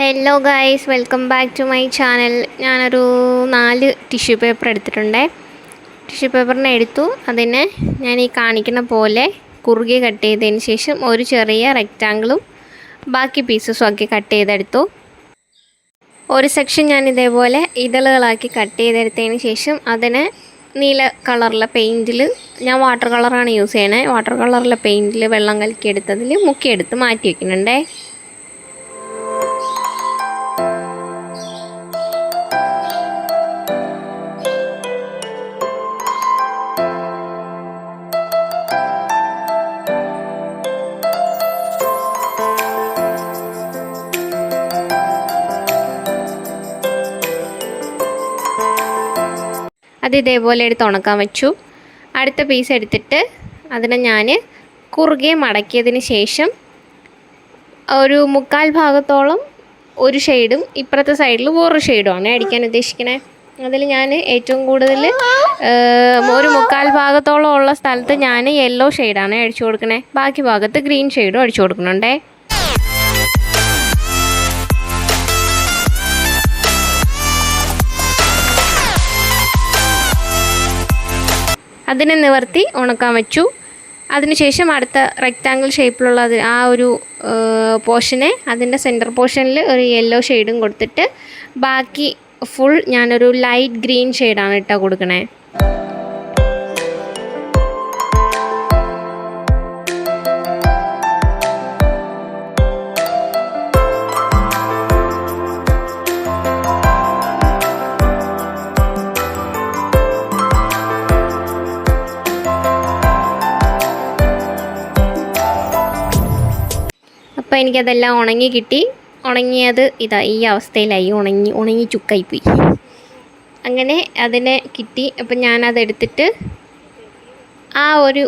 Hello guys, welcome back to my channel. ഞാനൊരു 4 tissue paper എടുത്തിട്ടുണ്ട്. Tissue പേപ്പറിനെ എടുത്തു, അതിനെ ഞാൻ ഈ കാണിക്കുന്ന പോലെ കുറുകെ കട്ട് ചെയ്തതിന് ശേഷം ഒരു ചെറിയ റെക്റ്റാങ്കിളും ബാക്കി പീസസും ആക്കി കട്ട് ചെയ്തെടുത്തു. ഒരു സെക്ഷൻ ഞാൻ ഇതേപോലെ ഇതളുകളാക്കി കട്ട് ചെയ്തെടുത്തതിന് ശേഷം അതിനെ നീല കളറിലെ പെയിൻറ്റിൽ, ഞാൻ വാട്ടർ കളറാണ് യൂസ് ചെയ്യണേ, വാട്ടർ കളറിലെ പെയിൻറ്റിൽ വെള്ളം കലക്കിയെടുത്തതിൽ മുക്കിയെടുത്ത് മാറ്റി വയ്ക്കുന്നുണ്ടേ. അത് ഇതേപോലെ എടുത്ത് ഉണക്കാൻ വെച്ചു. അടുത്ത പീസ് എടുത്തിട്ട് അതിനെ ഞാൻ കുറുകെ മടക്കിയതിന് ശേഷം ഒരു 1/4 ഭാഗത്തോളം ഒരു ഷെയ്ഡും ഇപ്പുറത്തെ സൈഡിൽ വേറൊരു ഷെയ്ഡുമാണ് അടിക്കാൻ ഉദ്ദേശിക്കണേ. അതിൽ ഞാൻ ഏറ്റവും കൂടുതൽ ഒരു 1/4 ഭാഗത്തോളം ഉള്ള സ്ഥലത്ത് ഞാൻ യെല്ലോ ഷെയ്ഡാണ് അടിച്ചു കൊടുക്കണേ. ബാക്കി ഭാഗത്ത് ഗ്രീൻ ഷെയ്ഡും അടിച്ചു കൊടുക്കുന്നുണ്ടേ. അതിനെ നിവർത്തി ഉണക്കാൻ വെച്ചു. അതിനുശേഷം അടുത്ത റെക്റ്റാങ്കിൾ ഷേപ്പിലുള്ള ആ ഒരു പോർഷനെ അതിൻ്റെ സെൻറ്റർ പോർഷനിൽ ഒരു യെല്ലോ ഷെയ്ഡും കൊടുത്തിട്ട് ബാക്കി ഫുൾ ഞാനൊരു ലൈറ്റ് ഗ്രീൻ ഷെയ്ഡാണ് ഇട്ട് കൊടുക്കണേ. അപ്പോൾ എനിക്കതെല്ലാം ഉണങ്ങി കിട്ടി. ഉണങ്ങിയത് ഇതാ ഈ അവസ്ഥയിലായി, ഉണങ്ങി ചുക്കായിപ്പോയി. അങ്ങനെ അതിനെ കിട്ടി. അപ്പം ഞാനതെടുത്തിട്ട് ആ ഒരു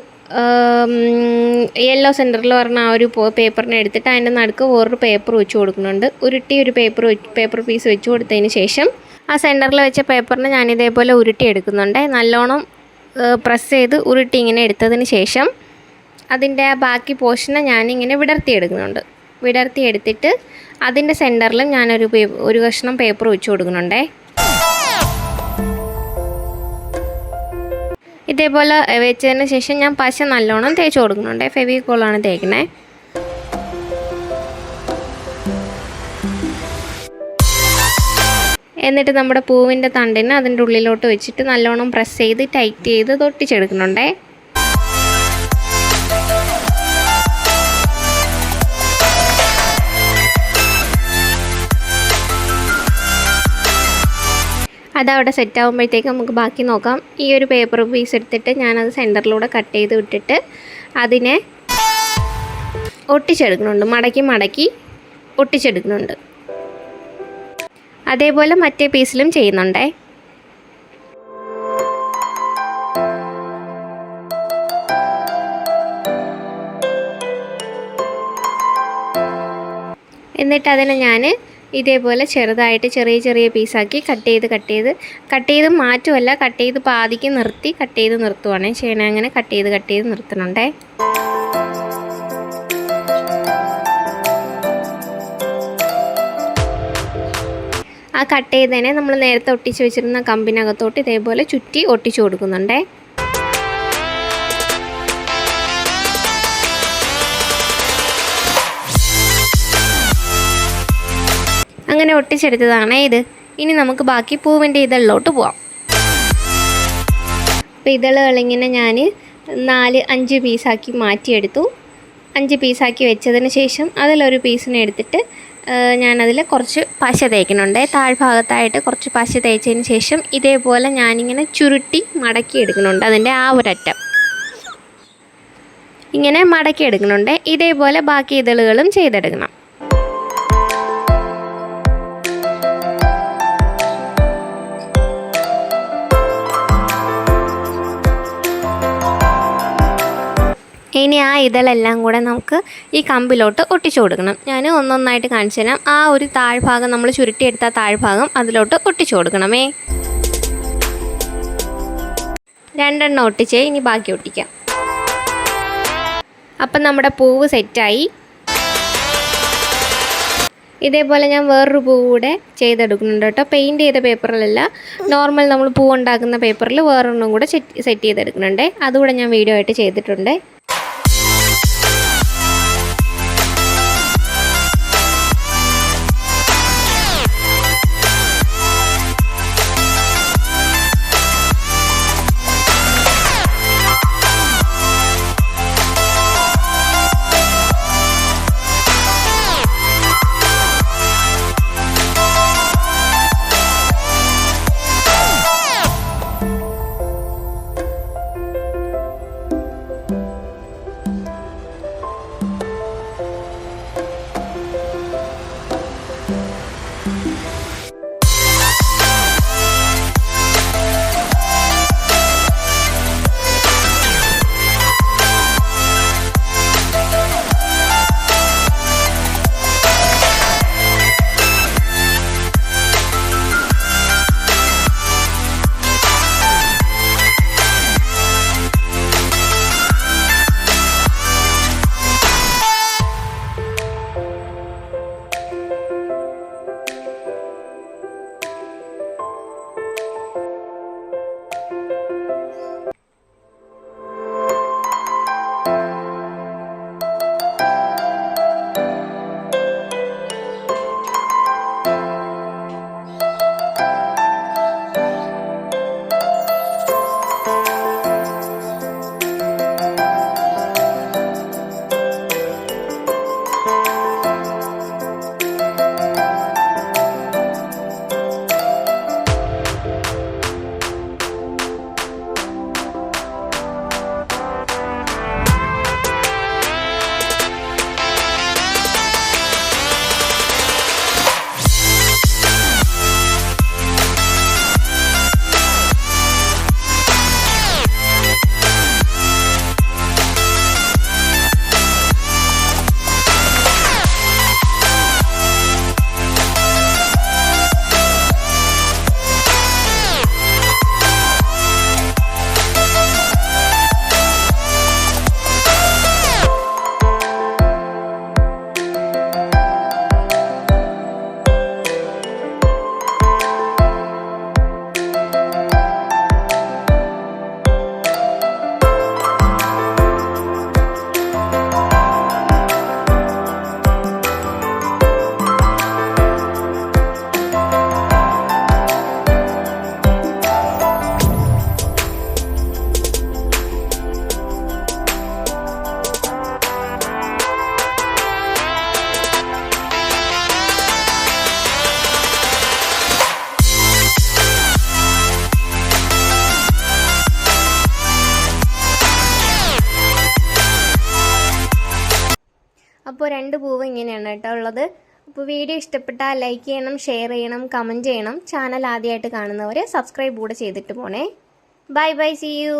യെല്ലോ സെൻറ്ററിൽ പറഞ്ഞ ആ ഒരു പേപ്പറിനെ എടുത്തിട്ട് അതിൻ്റെ നടുക്ക് വേറൊരു പേപ്പർ വെച്ച് കൊടുക്കുന്നുണ്ട്. ഉരുട്ടി ഒരു പേപ്പർ പീസ് വെച്ച് കൊടുത്തതിന് ശേഷം ആ സെൻറ്ററിൽ വെച്ച പേപ്പറിനെ ഞാനിതേപോലെ ഉരുട്ടി എടുക്കുന്നുണ്ട്. നല്ലോണം പ്രസ് ചെയ്ത് ഉരുട്ടി ഇങ്ങനെ എടുത്തതിന് ശേഷം അതിൻ്റെ ആ ബാക്കി പോർഷനെ ഞാനിങ്ങനെ വിടർത്തി എടുത്തിട്ട് അതിൻ്റെ സെൻറ്ററിലും ഞാനൊരു കഷ്ണം പേപ്പർ വെച്ച് കൊടുക്കുന്നുണ്ടേ. ഇതേപോലെ വെച്ചതിന് ശേഷം ഞാൻ പശ നല്ലോണം തേച്ച് കൊടുക്കുന്നുണ്ട്. ഫെവിക്കോളാണ് തേക്കണേ. എന്നിട്ട് നമ്മുടെ പൂവിൻ്റെ തണ്ടിന് അതിൻ്റെ ഉള്ളിലോട്ട് വെച്ചിട്ട് നല്ലോണം പ്രസ് ചെയ്ത് ടൈറ്റ് ചെയ്ത് തൊട്ടിച്ചെടുക്കുന്നുണ്ടേ. അതവിടെ സെറ്റ് ആകുമ്പോഴത്തേക്ക് നമുക്ക് ബാക്കി നോക്കാം. ഈ ഒരു പേപ്പർ പീസ് എടുത്തിട്ട് ഞാനത് സെൻറ്ററിലൂടെ കട്ട് ചെയ്ത് വിട്ടിട്ട് അതിനെ ഒട്ടിച്ചെടുക്കുന്നുണ്ട്. മടക്കി ഒട്ടിച്ചെടുക്കുന്നുണ്ട്. അതേപോലെ മറ്റേ പീസിലും ചെയ്യുന്നുണ്ടേ. എന്നിട്ട് അതിനെ ഞാൻ ഇതേപോലെ ചെറുതായിട്ട് ചെറിയ പീസാക്കി കട്ട് ചെയ്ത് മാറ്റുമല്ല, കട്ട് ചെയ്ത് പാതിക്ക് നിർത്തി കട്ട് ചെയ്ത് നിർത്തുവാണ് ചെയ്യണേ. അങ്ങനെ കട്ട് ചെയ്ത് നിർത്തണുണ്ടേ. ആ കട്ട് ചെയ്തതിനെ നമ്മൾ നേരത്തെ ഒട്ടിച്ച് വെച്ചിരുന്ന കമ്പിനകത്തോട്ട് ഇതേപോലെ ചുറ്റി ഒട്ടിച്ചു കൊടുക്കുന്നുണ്ടേ. അങ്ങനെ ഒട്ടിച്ചെടുത്തതാണ് ഇത്. ഇനി നമുക്ക് ബാക്കി പൂവിൻ്റെ ഇതളിലോട്ട് പോവാം. അപ്പോൾ ഇതളുകളിങ്ങനെ ഞാൻ 4-5 പീസാക്കി മാറ്റിയെടുത്തു. 5 പീസാക്കി വെച്ചതിന് ശേഷം അതിലൊരു പീസിനെ എടുത്തിട്ട് ഞാനതിൽ കുറച്ച് പശ തേക്കുന്നുണ്ട്. താഴ്ഭാഗത്തായിട്ട് കുറച്ച് പശ തേച്ചതിന് ശേഷം ഇതേപോലെ ഞാനിങ്ങനെ ചുരുട്ടി മടക്കി എടുക്കുന്നുണ്ട്. അതിൻ്റെ ആ ഒരറ്റം ഇങ്ങനെ മടക്കി എടുക്കുന്നുണ്ട്. ഇതേപോലെ ബാക്കി ഇതളുകളും ചെയ്തെടുക്കണം. ഇനി ആ ഇതളെല്ലാം കൂടെ നമുക്ക് ഈ കമ്പിലോട്ട് ഒട്ടിച്ചു കൊടുക്കണം. ഞാൻ ഒന്നൊന്നായിട്ട് കാണിച്ചു തരാം. ആ ഒരു താഴ്ഭാഗം നമ്മൾ ചുരുട്ടിയെടുത്ത താഴ്ഭാഗം അതിലോട്ട് ഒട്ടിച്ചു കൊടുക്കണമേ. 2 ഒട്ടിച്ചേ, ഇനി ബാക്കി ഒട്ടിക്കാം. അപ്പം നമ്മുടെ പൂവ് സെറ്റായി. ഇതേപോലെ ഞാൻ വേറൊരു പൂ കൂടെ ചെയ്തെടുക്കുന്നുണ്ട് കേട്ടോ. പെയിൻറ് ചെയ്ത പേപ്പറിലല്ല, നോർമൽ നമ്മൾ പൂ ഉണ്ടാക്കുന്ന പേപ്പറിൽ വേറൊരെണ്ണം കൂടെ സെറ്റ് ചെയ്തെടുക്കുന്നുണ്ട്. അതുകൂടെ ഞാൻ വീഡിയോ ആയിട്ട് ചെയ്തിട്ടുണ്ട്. അപ്പോൾ 2 പൂവ് ഇങ്ങനെയാണ് കേട്ടോ ഉള്ളത്. അപ്പോൾ വീഡിയോ ഇഷ്ടപ്പെട്ടാൽ ലൈക്ക് ചെയ്യണം, ഷെയർ ചെയ്യണം, കമൻറ്റ് ചെയ്യണം. ചാനൽ ആദ്യമായിട്ട് കാണുന്നവർ സബ്സ്ക്രൈബ് കൂടെ ചെയ്തിട്ട് പോണേ. Bye bye, see U.